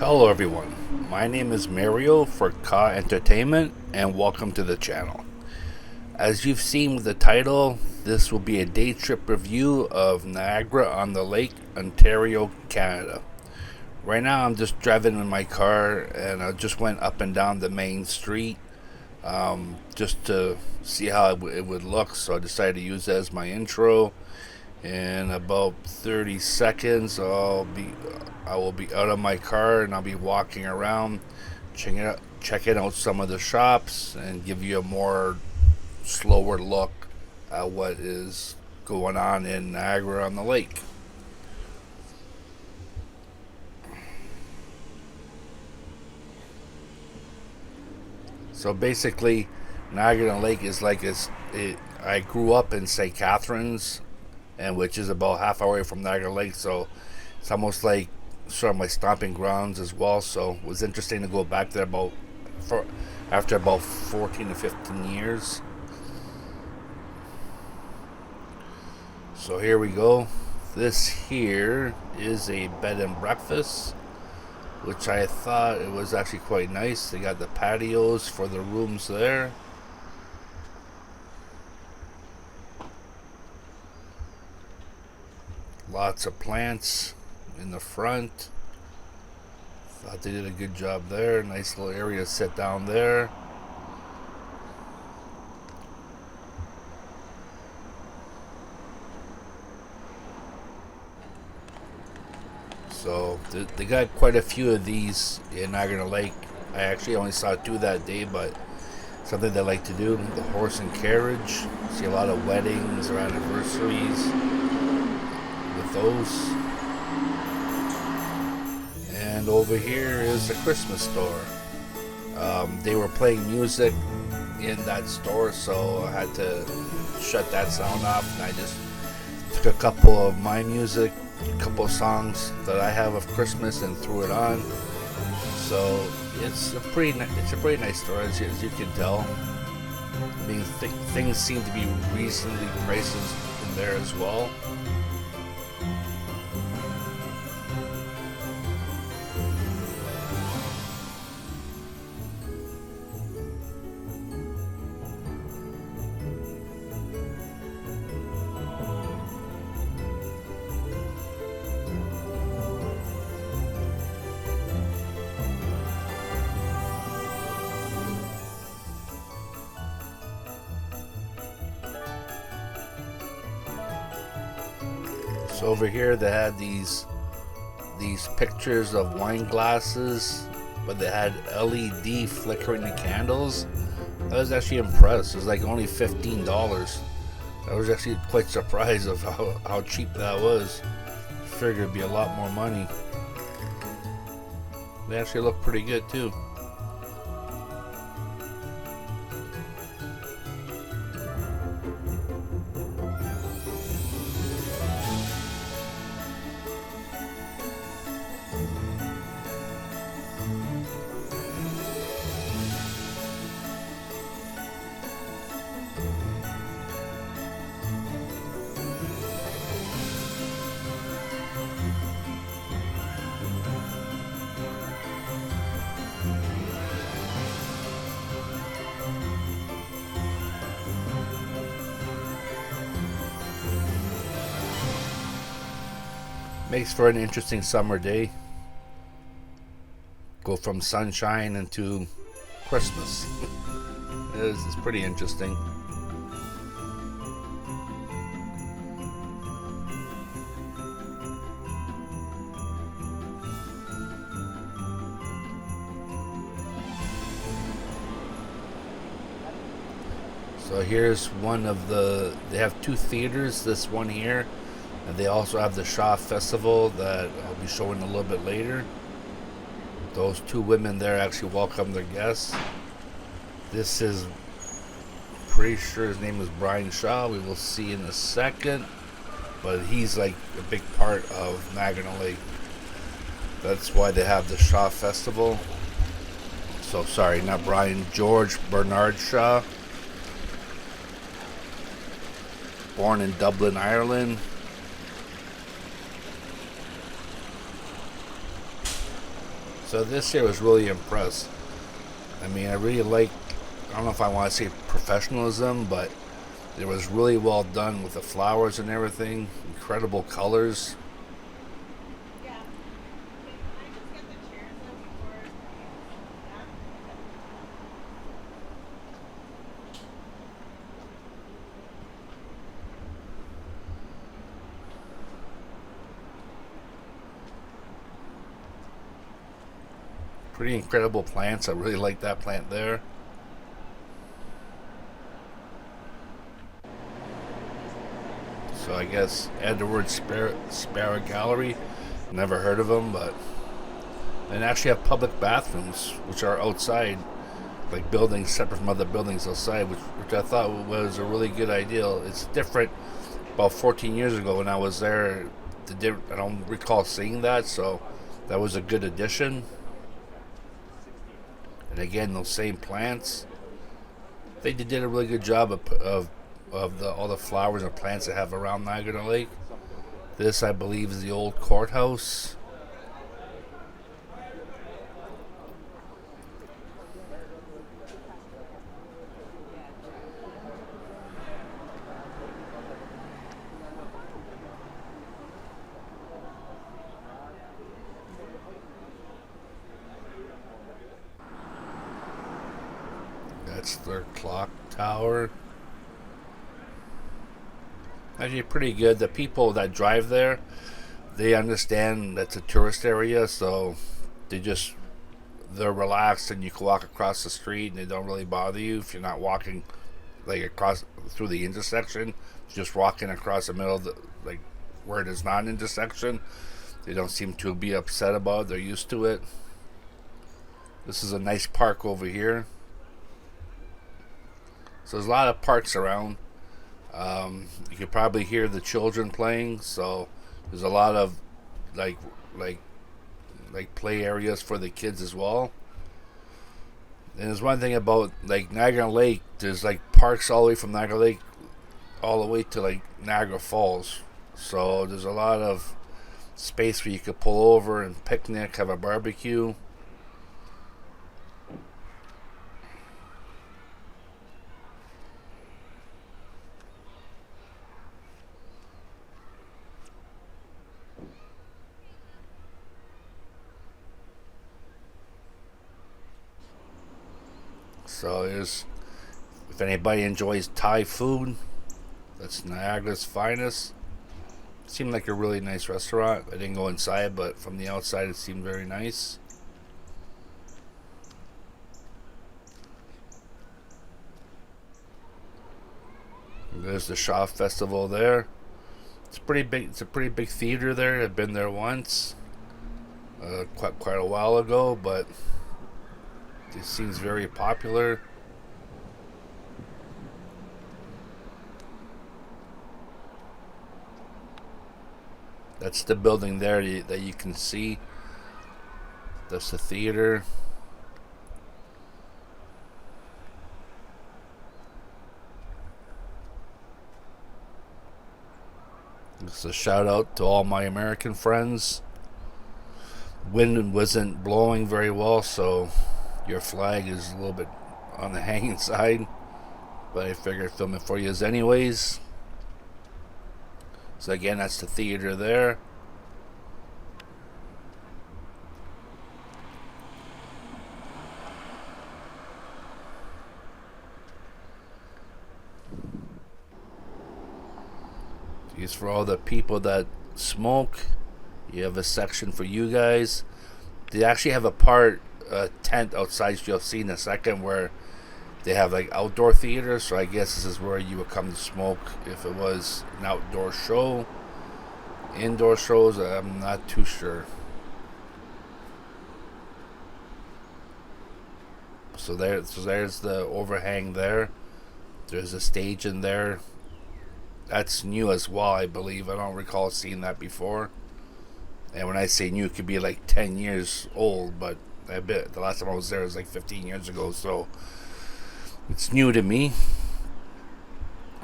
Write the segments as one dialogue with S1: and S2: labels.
S1: Hello everyone, my name is Mario for Ka Entertainment and welcome to the channel. As you've seen with the title, this will be a day trip review of Niagara-On-The-Lake, Ontario, Canada. Right now I'm just driving in my car and I just went up and down the main street just to see how it would look, so I decided to use that as my intro. In about 30 seconds I will be out of my car and I'll be walking around checking out some of the shops and give you a more slower look at what is going on in Niagara-on-the-Lake. So basically, Niagara-on-the-Lake is like I grew up in St. Catharines, and which is about half hour away from Niagara Lake, so it's almost like sort of my stomping grounds as well. So it was interesting to go back there after about 14 to 15 years. So here we go. This here is a bed and breakfast, which I thought it was actually quite nice. They got the patios for the rooms there. Lots of plants in the front. Thought they did a good job there. Nice little area to sit down there. So they got quite a few of these in Niagara Lake. I actually only saw two that day, but something they like to do. The horse and carriage. See a lot of weddings or anniversaries with those. And over here is the Christmas store. They were playing music in that store, so I had to shut that sound off, and I just took a couple of my music, a couple of songs that I have of Christmas, and threw it on. So it's a pretty nice store, as you can tell. I mean, things seem to be reasonably priced in there as well. So over here they had these pictures of wine glasses, but they had LED flickering the candles. I was actually impressed. It was like only $15. I was actually quite surprised of how cheap that was. I figured it'd be a lot more money. They actually look pretty good too. Makes for an interesting summer day. Go from sunshine into Christmas. It's pretty interesting. So here's one of they have two theaters, this one here. And they also have the Shaw Festival that I'll be showing a little bit later. Those two women there actually welcome their guests. This is, pretty sure his name is Brian Shaw. We will see in a second. But he's like a big part of Niagara-on-the-Lake. That's why they have the Shaw Festival. So sorry, not Brian, George Bernard Shaw. Born in Dublin, Ireland. So this year was really impressed. I mean, I really like, I don't know if I want to say professionalism, but it was really well done with the flowers and everything. Incredible colors. Pretty incredible plants. I really like that plant there. So I guess add the word Sparrow Gallery. Never heard of them, but and actually have public bathrooms, which are outside, like buildings separate from other buildings outside, which I thought was a really good idea. It's different. About 14 years ago when I was there, I don't recall seeing that, so that was a good addition. And again, those same plants, they did a really good job of all the flowers and plants that have around Niagara-On-The-Lake. This, I believe, is the old courthouse. That's their clock tower. Actually, pretty good. The people that drive there, they understand that's a tourist area, so they're relaxed, and you can walk across the street, and they don't really bother you if you're not walking like across through the intersection. Just walking across the middle of like where it is not an intersection. They don't seem to be upset about it. They're used to it. This is a nice park over here. So there's a lot of parks around. You could probably hear the children playing. So there's a lot of like like play areas for the kids as well. And there's one thing about like Niagara Lake. There's like parks all the way from Niagara Lake all the way to like Niagara Falls. So there's a lot of space where you could pull over and picnic, have a barbecue. So there's, if anybody enjoys Thai food, that's Niagara's finest. Seemed like a really nice restaurant. I didn't go inside, but from the outside it seemed very nice. And there's the Shaw Festival there. It's pretty big. It's a pretty big theater there. I've been there once, quite a while ago, but it seems very popular. That's the building there that you can see. That's the theater. It's a shout out to all my American friends. Wind wasn't blowing very well, so your flag is a little bit on the hanging side, but I figured I'd film it for you anyways. So again, that's the theater there. These for all the people that smoke. You have a section for you guys. They actually have a tent outside, you'll see in a second, where they have like outdoor theater. So I guess this is where you would come to smoke if it was an outdoor show. Indoor shows, I'm not too sure. So there's the overhang there. There's a stage in there. That's new as well, I believe. I don't recall seeing that before. And when I say new, it could be like 10 years old, but I bet the last time I was there was like 15 years ago, so it's new to me.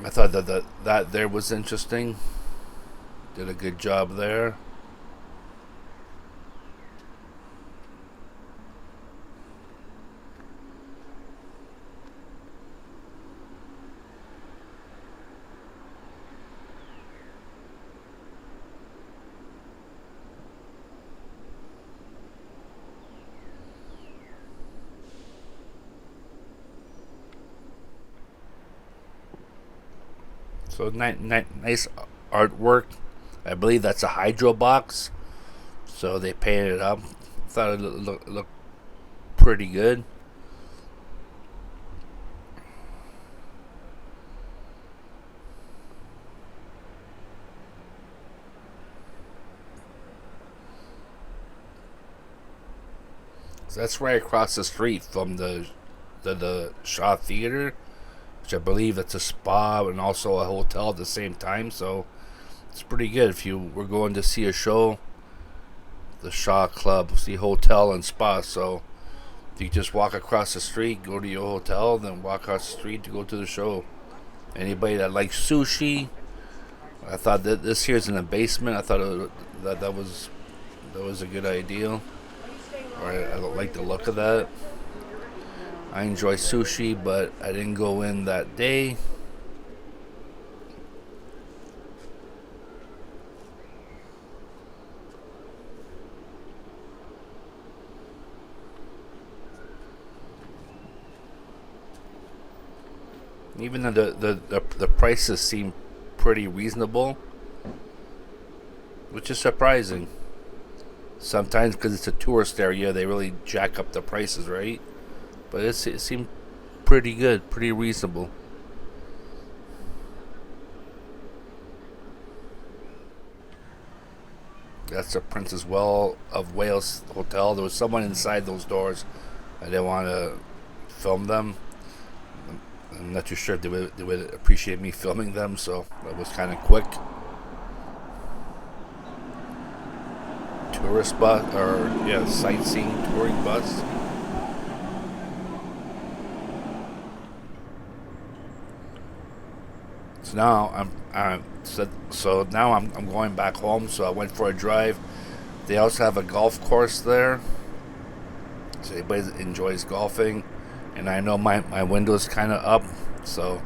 S1: I thought that there was interesting. Did a good job there. So nice artwork. I believe that's a hydro box. So they painted it up. Thought it looked pretty good. So that's right across the street from the Shaw Theater, which I believe that's a spa and also a hotel at the same time. So it's pretty good if you were going to see a show. The Shaw Club, see hotel and spa. So if you just walk across the street, go to your hotel, then walk across the street to go to the show. Anybody that likes sushi, I thought that this here's in the basement. I thought that was a good idea. I like the look of that. I enjoy sushi, but I didn't go in that day. Even though the prices seem pretty reasonable, which is surprising. Sometimes because it's a tourist area, they really jack up the prices, right? But it seemed pretty good, pretty reasonable. That's the Princess of Wales Hotel. There was someone inside those doors. I didn't want to film them. I'm not too sure if they would appreciate me filming them, so that was kind of quick. Tourist bus, or sightseeing touring bus. So now I'm going back home. So I went for a drive. They also have a golf course there, so anybody that enjoys golfing. And I know my window's kind of up, so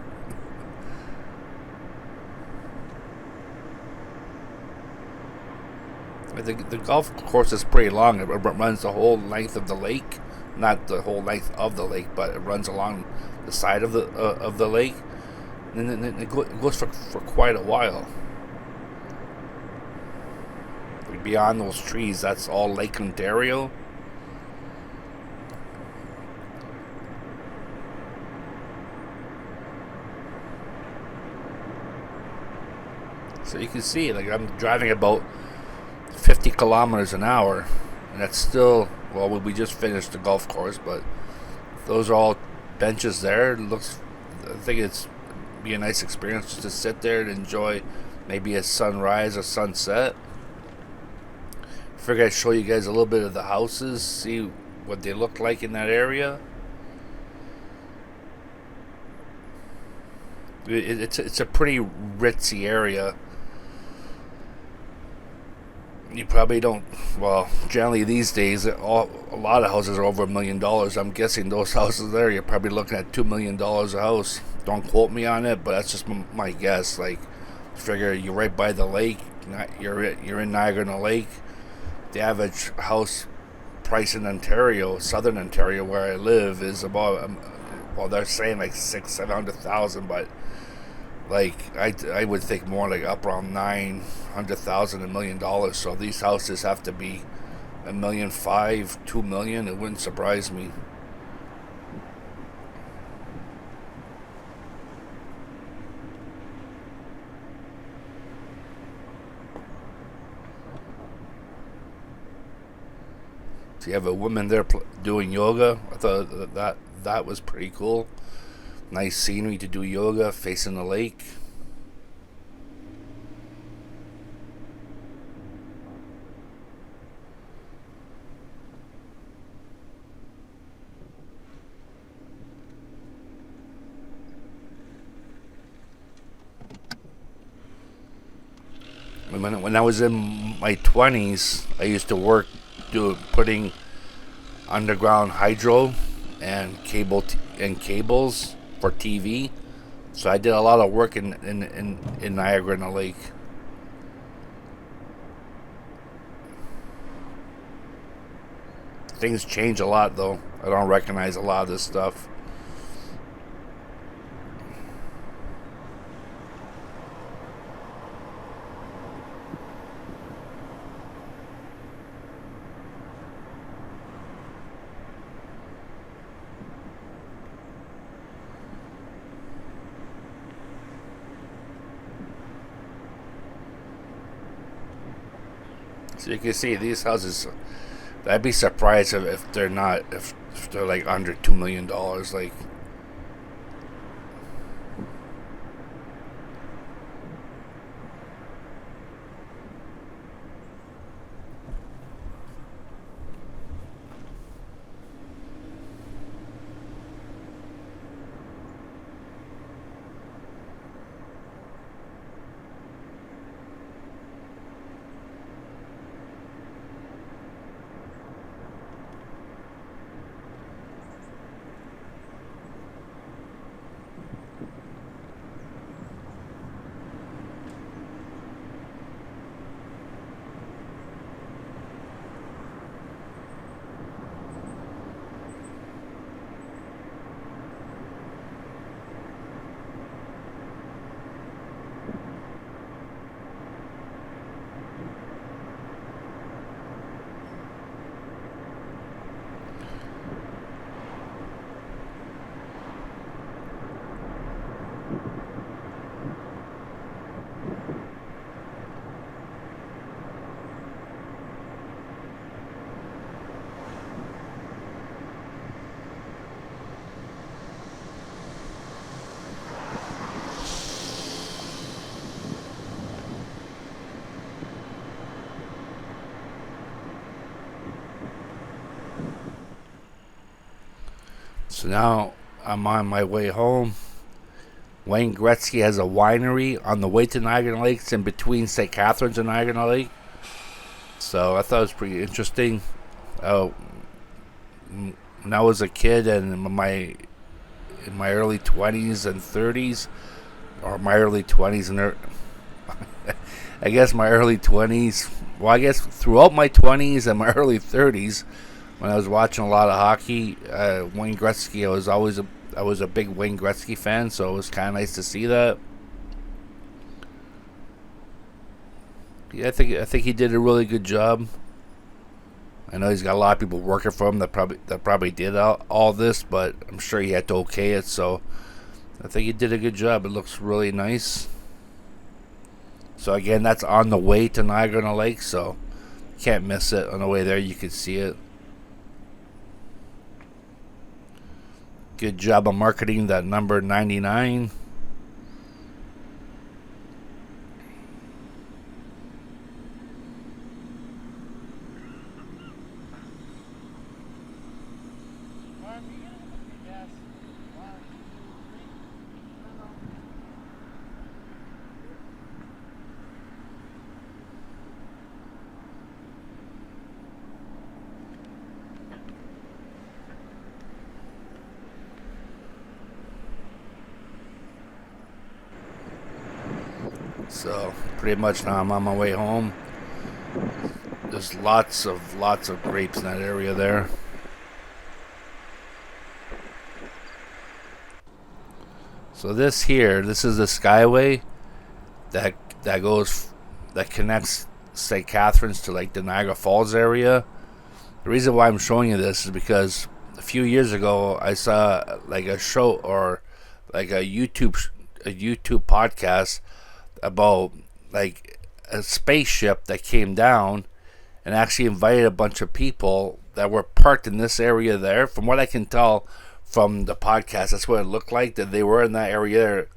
S1: the golf course is pretty long. It runs the whole length of the lake, not the whole length of the lake, but it runs along the side of the lake, and then it goes for quite a while. Beyond those trees, that's all Lake Ontario. So you can see, like, I'm driving about 50 kilometers an hour, and that's still, well, we just finished the golf course, but those are all benches there. I think it's be a nice experience just to sit there and enjoy maybe a sunrise or sunset. Figured I'd show you guys a little bit of the houses, see what they look like in that area. It's a pretty ritzy area. You probably don't. Well, generally these days, a lot of houses are over $1 million. I'm guessing those houses there, you're probably looking at $2 million a house. Don't quote me on it, but that's just my guess. Like, figure you're right by the lake. You're in Niagara-On-The-Lake. The average house price in Ontario, Southern Ontario, where I live, is about they're saying like $600,000-700,000, but like I would think more like up around $900,000, $1 million. So these houses have to be $1.5 million, $2 million. It wouldn't surprise me. So you have a woman there doing yoga. I thought that was pretty cool. Nice scenery to do yoga, facing the lake. When I was in my 20s, I used to work putting underground hydro and cables for TV. So I did a lot of work in Niagara-on-the-Lake. Things change a lot, though. I don't recognize a lot of this stuff. So you can see these houses. I'd be surprised if they're not if they're like under $2 million. Like, so now I'm on my way home. Wayne Gretzky has a winery on the way to Niagara-On-The-Lake. It's in between St. Catharines and Niagara-On-The-Lake. So I thought it was pretty interesting. When I was a kid and in my early 20s and 30s, or my early 20s and I guess my early 20s. Well, I guess throughout my 20s and my early 30s, when I was watching a lot of hockey, Wayne Gretzky, I was a big Wayne Gretzky fan, so it was kind of nice to see that. Yeah, I think he did a really good job. I know he's got a lot of people working for him that probably did all this, but I'm sure he had to okay it. So I think he did a good job. It looks really nice. So again, that's on the way to Niagara-on-the-Lake, so you can't miss it. On the way there, you can see it. Good job of marketing that number 99. So pretty much now I'm on my way home. There's lots of grapes in that area there. So this is the Skyway that that connects St. Catharines to like the Niagara Falls area. The reason why I'm showing you this is because a few years ago I saw like a show or like a YouTube podcast about like a spaceship that came down and actually invited a bunch of people that were parked in this area there. From what I can tell from the podcast, that's what it looked like, that they were in that area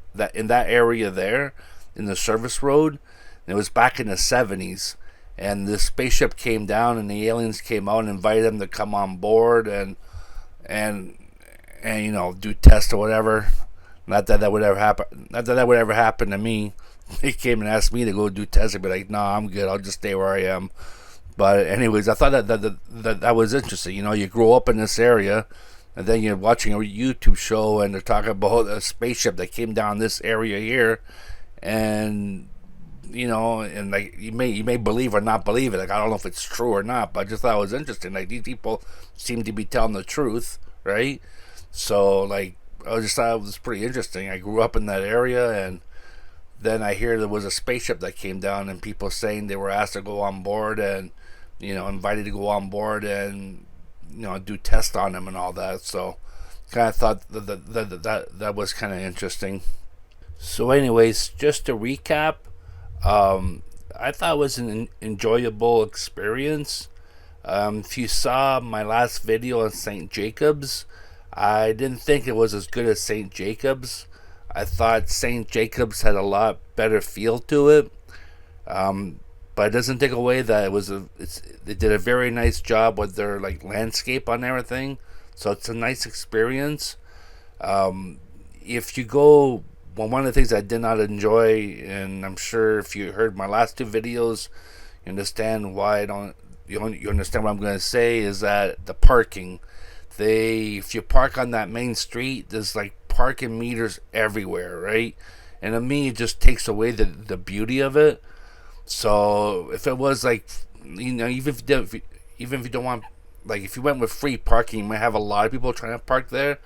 S1: there in the service road. And it was back in the 70s, and this spaceship came down and the aliens came out and invited them to come on board and you know, do tests or whatever. Not that would ever happen to me. They came and asked me to go do tests. I'd be like, nah, I'm good. I'll just stay where I am. But anyways, I thought that was interesting. You know, you grow up in this area, and then you're watching a YouTube show, and they're talking about a spaceship that came down this area here, and you know, and like you may believe or not believe it. Like I don't know if it's true or not, but I just thought it was interesting. Like these people seem to be telling the truth, right? So like I just thought it was pretty interesting. I grew up in that area, and then I hear there was a spaceship that came down, and people saying they were asked to go on board and, you know, invited to go on board and, you know, do tests on them and all that. So kind of thought that was kind of interesting. So anyways, just to recap, I thought it was an enjoyable experience. If you saw my last video on St. Jacobs, I didn't think it was as good as St. Jacobs. I thought St. Jacobs had a lot better feel to it. But it doesn't take away that they did a very nice job with their like landscape on everything. So it's a nice experience. If you go, well, one of the things I did not enjoy, and I'm sure if you heard my last two videos, you understand why I don't. You understand what I'm going to say is that the parking. If you park on that main street, there's like parking meters everywhere, right? And to me, it just takes away the beauty of it. So if it was like, even if you don't want, like if you went with free parking, you might have a lot of people trying to park there.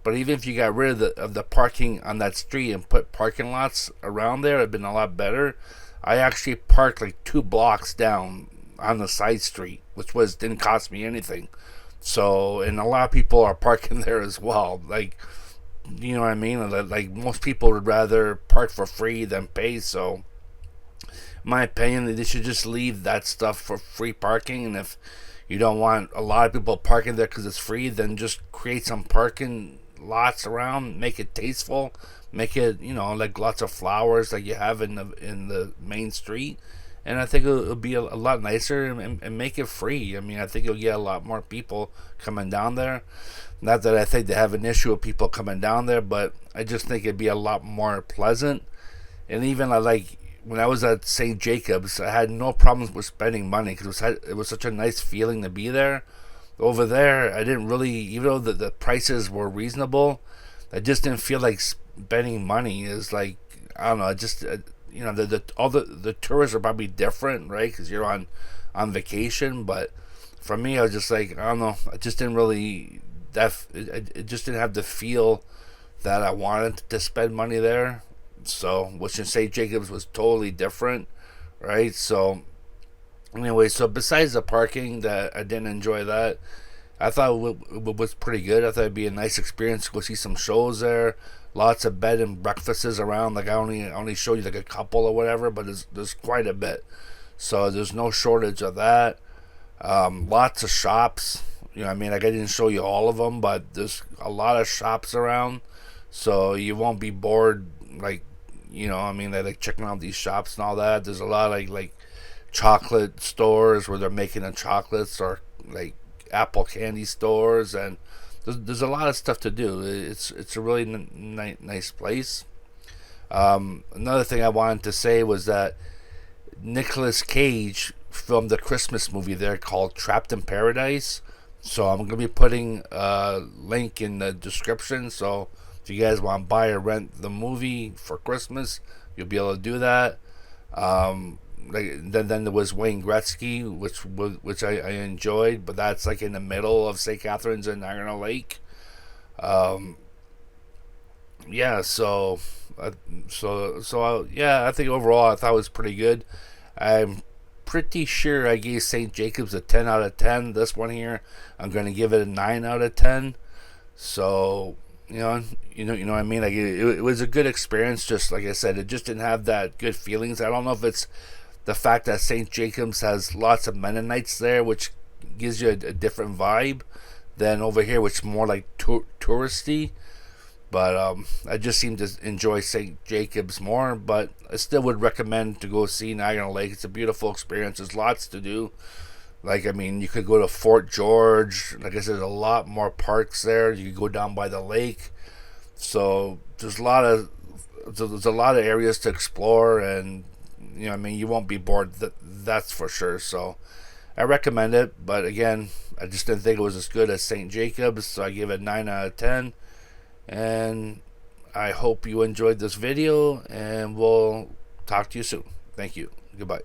S1: But even if you got rid of the parking on that street and put parking lots around there, it'd been a lot better. I actually parked like 2 blocks down on the side street, which didn't cost me anything. So, and a lot of people are parking there as well. Like, you know what I mean? Like most people would rather park for free than pay. So, in my opinion, they should just leave that stuff for free parking. And if you don't want a lot of people parking there because it's free, then just create some parking lots around, make it tasteful, make it, like lots of flowers like you have in the main street, and I think it'll be a lot nicer, and make it free. I mean, I think you'll get a lot more people coming down there. Not that I think they have an issue with people coming down there, but I just think it'd be a lot more pleasant. And even like when I was at St. Jacobs, I had no problems with spending money because it was such a nice feeling to be there. Over there, I didn't really, even though the prices were reasonable, I just didn't feel like spending money. Is like, I don't know, just all the tourists are probably different, right? Because you're on vacation. But for me, I was just like, I don't know, I just didn't really it just didn't have the feel that I wanted to spend money there. So, which in St. Jacobs was totally different, right? So anyway, so besides the parking, that I didn't enjoy that. I thought it was pretty good. I thought it'd be a nice experience to go see some shows there. Lots of bed and breakfasts around. Like I only showed you like a couple or whatever, but there's quite a bit. So there's no shortage of that. Lots of shops. I mean, like I didn't show you all of them, but there's a lot of shops around, so you won't be bored. Like, I mean, like checking out these shops and all that. There's a lot of like chocolate stores where they're making the chocolates, or like apple candy stores, and there's a lot of stuff to do. It's a really nice place. Another thing I wanted to say was that Nicolas Cage filmed a Christmas movie there called Trapped in Paradise. So I'm going to be putting a link in the description. So if you guys want to buy or rent the movie for Christmas, you'll be able to do that. Then there was Wayne Gretzky, which I enjoyed, but that's like in the middle of St. Catharines and Niagara-On-The-Lake. Yeah, yeah, I think overall I thought it was pretty good. I'm pretty sure I gave St. Jacobs a 10 out of 10. This one here, I'm going to give it a 9 out of 10. So, you know what I mean? Like it was a good experience. Just like I said, it just didn't have that good feelings. I don't know if it's the fact that St. Jacobs has lots of Mennonites there, which gives you a different vibe than over here, which is more like touristy. But I just seem to enjoy St. Jacobs more. But I still would recommend to go see Niagara-On-The-Lake. It's a beautiful experience. There's lots to do. Like, I mean, you could go to Fort George. Like I said, there's a lot more parks there. You could go down by the lake. So there's a lot of areas to explore, and I mean, you won't be bored. That's for sure. So I recommend it. But again, I just didn't think it was as good as St. Jacobs, so I give it 9 out of 10. And I hope you enjoyed this video, and we'll talk to you soon. Thank you. Goodbye.